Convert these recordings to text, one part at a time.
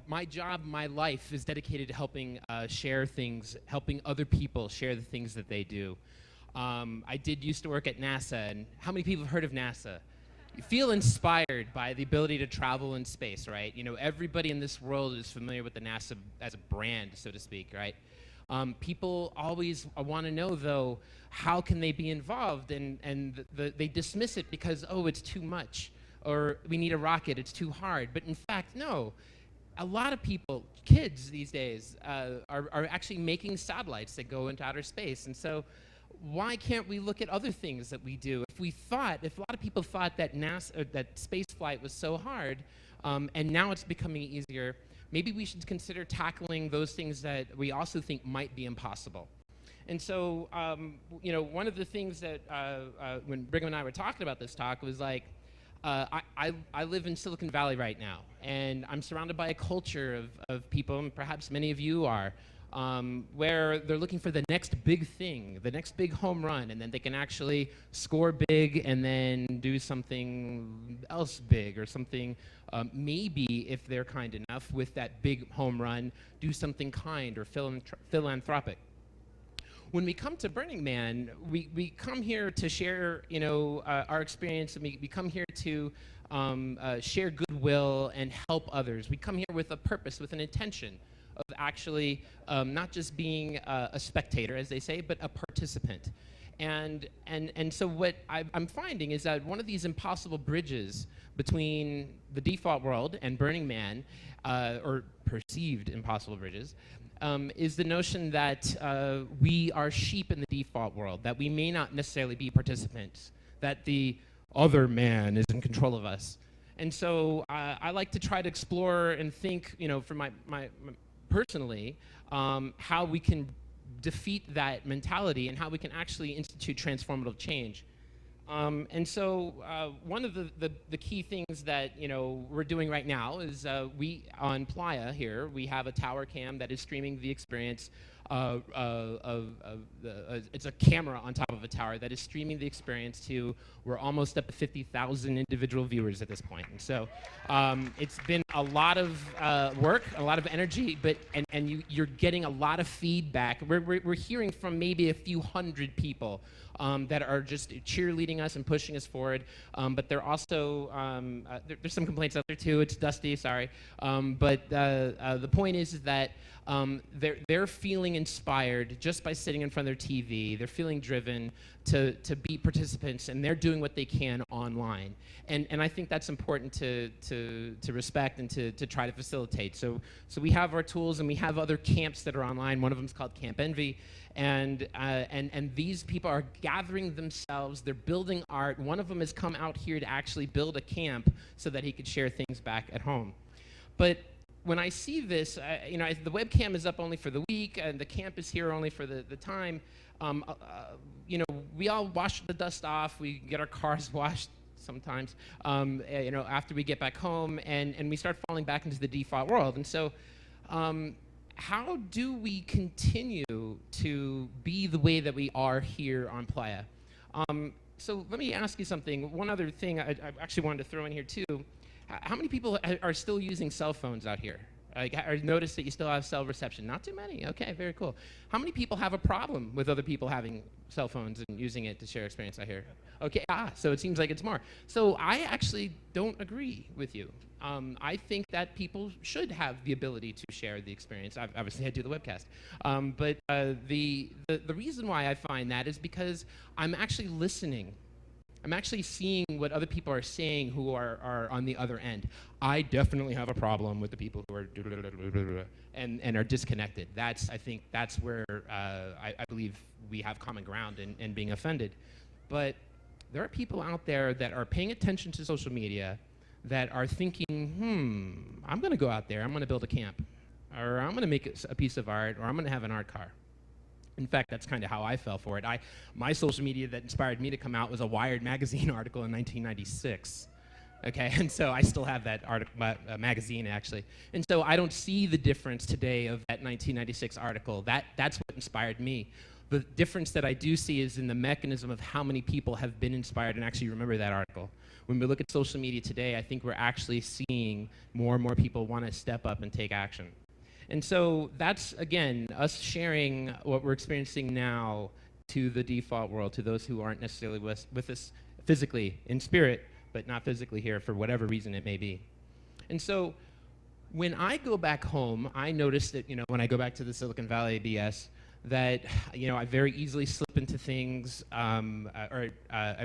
my job, my life is dedicated to helping share things, helping other people share the things that they do. I used to work at NASA, and how many people have heard of NASA? You feel inspired by the ability to travel in space, right? You know, everybody in this world is familiar with the NASA as a brand, so to speak, right? People always want to know, though, how can they be involved? And they dismiss it because, oh, it's too much, or we need a rocket, it's too hard. But in fact, no. A lot of people, kids these days, are actually making satellites that go into outer space. And so why can't we look at other things that we do? If a lot of people thought that that space flight was so hard, and now it's becoming easier, maybe we should consider tackling those things that we also think might be impossible. And so, you know, one of the things that when Brigham and I were talking about this talk was like, I live in Silicon Valley right now, and I'm surrounded by a culture of people, and perhaps many of you are, where they're looking for the next big thing, the next big home run, and then they can actually score big and then do something else big, or something, maybe, if they're kind enough, with that big home run, do something kind or philanthropic. When we come to Burning Man, we come here to share, you know, our experience, and we come here to share goodwill and help others. We come here with a purpose, with an intention of actually not just being a spectator, as they say, but a participant. And so what I'm finding is that one of these impossible bridges between the default world and Burning Man, or perceived impossible bridges, is the notion that we are sheep in the default world, that we may not necessarily be participants, that the other man is in control of us. And so I like to try to explore and think, you know, for my personally, how we can defeat that mentality and how we can actually institute transformative change. And so one of the key things that, you know, we're doing right now is we, on Playa here, we have a tower cam that is streaming the experience it's a camera on top of a tower that is streaming the experience to, we're almost up to 50,000 individual viewers at this point. And so it's been a lot of work, a lot of energy, but you're getting a lot of feedback. We're hearing from maybe a few hundred people that are just cheerleading us and pushing us forward, but they're also, there's some complaints out there too. It's dusty, sorry. But the point is that they're feeling inspired just by sitting in front of their TV. They're feeling driven to be participants, and they're doing what they can online. And I think that's important to respect and to try to facilitate. So we have our tools, and we have other camps that are online. One of them is called Camp Envy. And these people are gathering themselves. They're building art. One of them has come out here to actually build a camp so that he could share things back at home. But when I see this, you know, the webcam is up only for the week, and the camp is here only for the time. You know, we all wash the dust off. We get our cars washed sometimes, you know, after we get back home, and we start falling back into the default world. And so how do we continue to be the way that we are here on Playa? So let me ask you something. One other thing I actually wanted to throw in here too. How many people are still using cell phones out here? I noticed that you still have cell reception. Not too many. Okay, very cool. How many people have a problem with other people having cell phones and using it to share experience out here? Okay, so it seems like it's more. So I actually don't agree with you. I think that people should have the ability to share the experience. Obviously, I do the webcast. But the reason why I find that is because I'm actually listening. I'm actually seeing what other people are saying who are on the other end. I definitely have a problem with the people who are and are disconnected. I think that's where I believe we have common ground in being offended. But there are people out there that are paying attention to social media that are thinking, I'm going to go out there, I'm going to build a camp, or I'm going to make a piece of art, or I'm going to have an art car. In fact, that's kind of how I fell for it. My social media that inspired me to come out was a Wired magazine article in 1996. Okay, and so I still have that magazine, actually. And so I don't see the difference today of that 1996 article. That's what inspired me. The difference that I do see is in the mechanism of how many people have been inspired and actually remember that article. When we look at social media today, I think we're actually seeing more and more people want to step up and take action. And so that's, again, us sharing what we're experiencing now to the default world, to those who aren't necessarily with us physically, in spirit, but not physically here for whatever reason it may be. And so when I go back home, I notice that, when I go back to the Silicon Valley BS, that, I very easily slip into things, I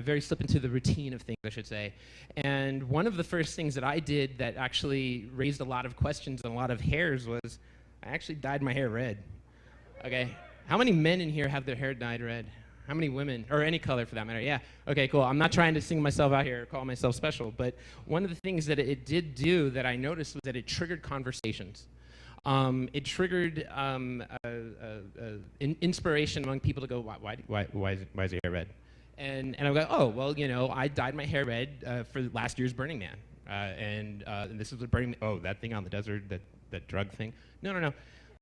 very slip into the routine of things, I should say. And one of the first things that I did that actually raised a lot of questions and a lot of hairs was I actually dyed my hair red. Okay, how many men in here have their hair dyed red? How many women, or any color for that matter? Yeah, okay, cool. I'm not trying to sing myself out here or call myself special, but one of the things that it did do that I noticed was that it triggered conversations. It triggered inspiration among people to go, why is your hair red? And I go, oh, well, I dyed my hair red for last year's Burning Man. And this is the Burning Man, oh, that thing on the desert, that drug thing. No.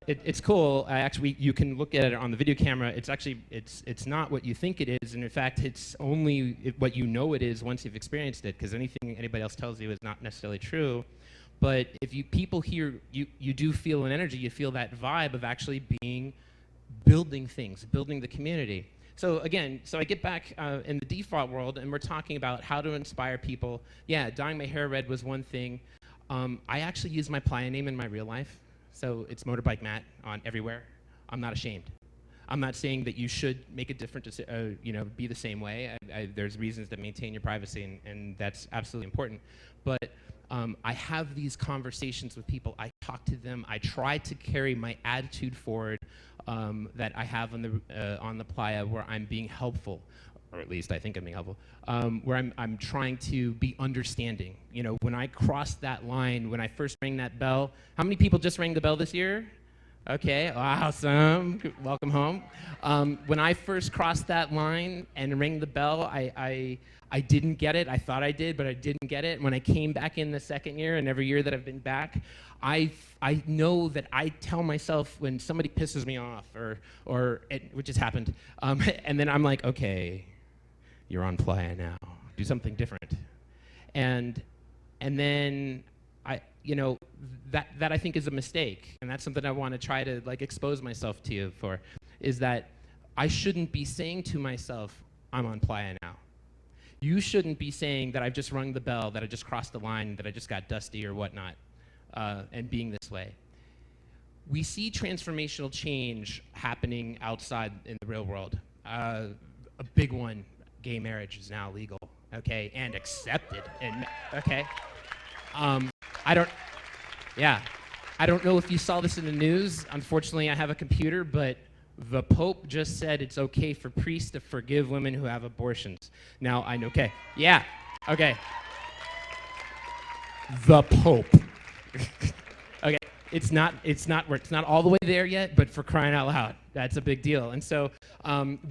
It's cool. Actually, you can look at it on the video camera. It's actually, it's not what you think it is. And in fact, it's only what you know it is once you've experienced it, because anything anybody else tells you is not necessarily true. But if people hear, you do feel an energy, you feel that vibe of actually building things, building the community. So again, I get back in the default world, and we're talking about how to inspire people. Yeah, dyeing my hair red was one thing. I actually use my Playa name in my real life. So it's Motorbike Matt on everywhere. I'm not ashamed. I'm not saying that you should make it different to, be the same way. There's reasons to maintain your privacy, and that's absolutely important. But I have these conversations with people. I talk to them. I try to carry my attitude forward that I have on the Playa, where I'm being helpful, or at least I think I'm being helpful, where I'm trying to be understanding. When I crossed that line, when I first rang that bell, how many people just rang the bell this year? Okay, awesome, welcome home. When I first crossed that line and rang the bell, I didn't get it. I thought I did, but I didn't get it. When I came back in the second year, and every year that I've been back, I know that I tell myself when somebody pisses me off, which has happened, and then I'm like, okay, you're on Playa now. Do something different. And then that I think is a mistake, and that's something I want to try to expose myself to you for, is that I shouldn't be saying to myself, I'm on Playa now. You shouldn't be saying that I've just rung the bell, that I just crossed the line, that I just got dusty or whatnot, and being this way. We see transformational change happening outside in the real world. A big one, gay marriage is now legal, okay, and accepted, and okay. I don't know if you saw this in the news. Unfortunately, I have a computer, but the Pope just said it's okay for priests to forgive women who have abortions. Now, I know, okay, yeah, okay. The Pope. Okay, it's not all the way there yet, but for crying out loud, that's a big deal. And so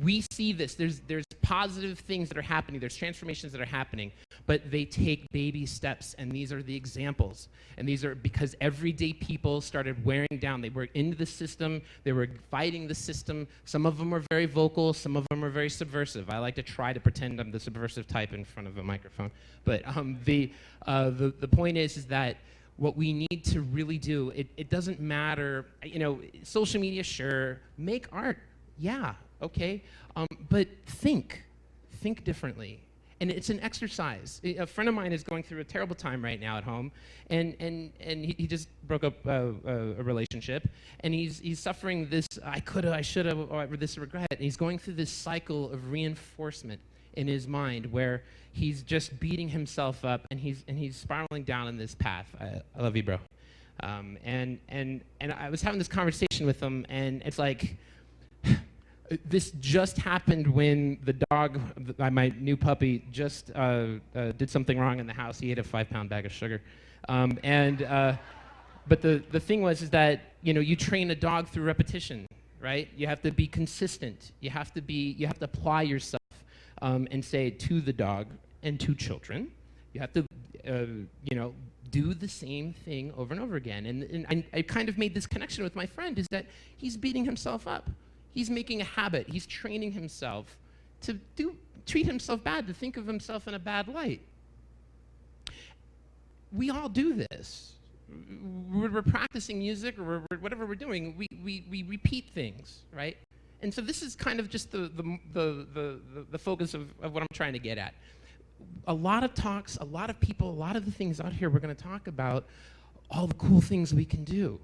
we see this. There's positive things that are happening. There's transformations that are happening, but they take baby steps, and these are the examples. And these are because everyday people started wearing down. They were into the system. They were fighting the system. Some of them were very vocal. Some of them were very subversive. I like to try to pretend I'm the subversive type in front of a microphone. But the point is that what we need to really do, it doesn't matter, social media, sure, make art, yeah, okay, but think differently. And it's an exercise. A friend of mine is going through a terrible time right now at home, and he just broke up a relationship, and he's suffering this I coulda, I shoulda, or this regret, and he's going through this cycle of reinforcement in his mind where he's just beating himself up, and he's spiraling down in this path. I love you, bro. And I was having this conversation with him, and it's like, this just happened when the dog, my new puppy, just did something wrong in the house. He ate a 5-pound bag of sugar. But the thing is that, you train a dog through repetition, right? You have to be consistent. You have to apply yourself and say to the dog and to children. You have to, do the same thing over and over again. And I kind of made this connection with my friend, is that he's beating himself up. He's making a habit. He's training himself to treat himself bad, to think of himself in a bad light. We all do this. We're practicing music, or whatever we're doing, we repeat things, right? And so this is kind of just the focus of what I'm trying to get at. A lot of talks, a lot of people, a lot of the things out here we're going to talk about, all the cool things we can do.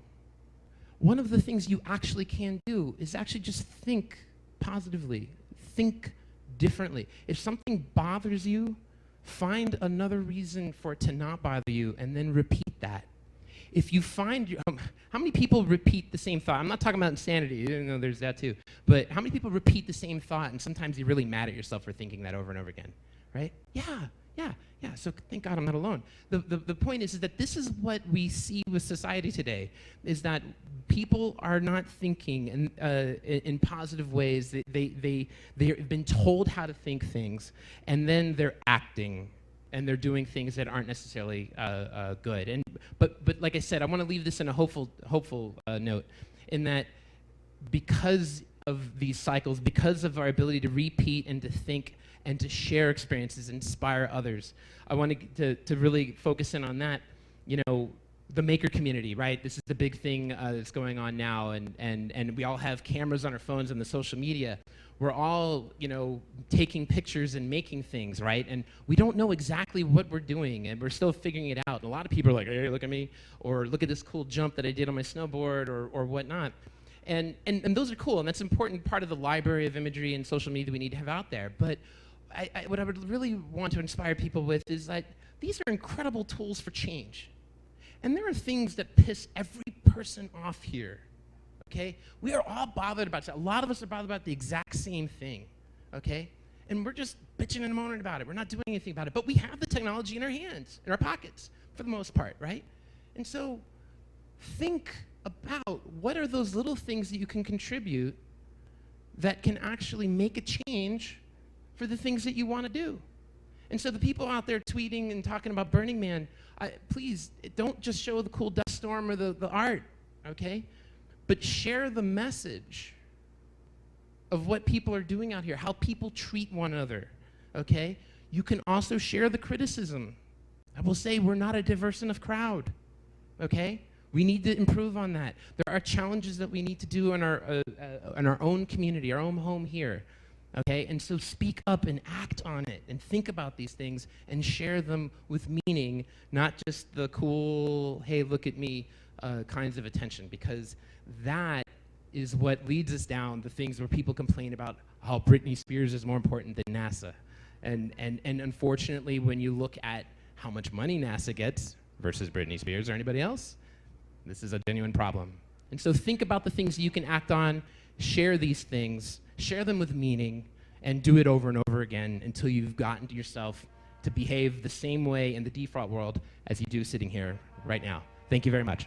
One of the things you actually can do is actually just think positively, think differently. If something bothers you, find another reason for it to not bother you, and then repeat that. If you find, how many people repeat the same thought? I'm not talking about insanity, you know, there's that too. But how many people repeat the same thought, and sometimes you're really mad at yourself for thinking that over and over again, right? Yeah. So thank God I'm not alone. The point is that this is what we see with society today, is that people are not thinking in positive ways. They've been told how to think things, and then they're acting, and they're doing things that aren't necessarily good. But like I said, I want to leave this in a hopeful note, in that because of these cycles, because of our ability to repeat and to think and to share experiences, inspire others, I want to really focus in on that. You know, the maker community, right? This is the big thing that's going on now, and we all have cameras on our phones and the social media. We're all, you know, taking pictures and making things, right? And we don't know exactly what we're doing, and we're still figuring it out. And a lot of people are like, hey, look at me, or look at this cool jump that I did on my snowboard, or whatnot. And those are cool, and that's an important part of the library of imagery and social media we need to have out there. But what I would really want to inspire people with is that these are incredible tools for change. And there are things that piss every person off here, okay? We are all bothered about it. A lot of us are bothered about the exact same thing, okay? And we're just bitching and moaning about it. We're not doing anything about it. But we have the technology in our hands, in our pockets, for the most part, right? And so think about what are those little things that you can contribute that can actually make a change for the things that you want to do. And so the people out there tweeting and talking about Burning Man, please don't just show the cool dust storm or the art, okay? But share the message of what people are doing out here, how people treat one another, okay? You can also share the criticism. I will say we're not a diverse enough crowd, okay? We need to improve on that. There are challenges that we need to do in our own community, our own home here. Okay, and so speak up and act on it and think about these things and share them with meaning, not just the cool, hey, look at me kinds of attention, because that is what leads us down the things where people complain about how Britney Spears is more important than NASA. And unfortunately, when you look at how much money NASA gets versus Britney Spears or anybody else, this is a genuine problem. And so think about the things you can act on, share these things, share them with meaning, and do it over and over again until you've gotten to yourself to behave the same way in the default world as you do sitting here right now. Thank you very much.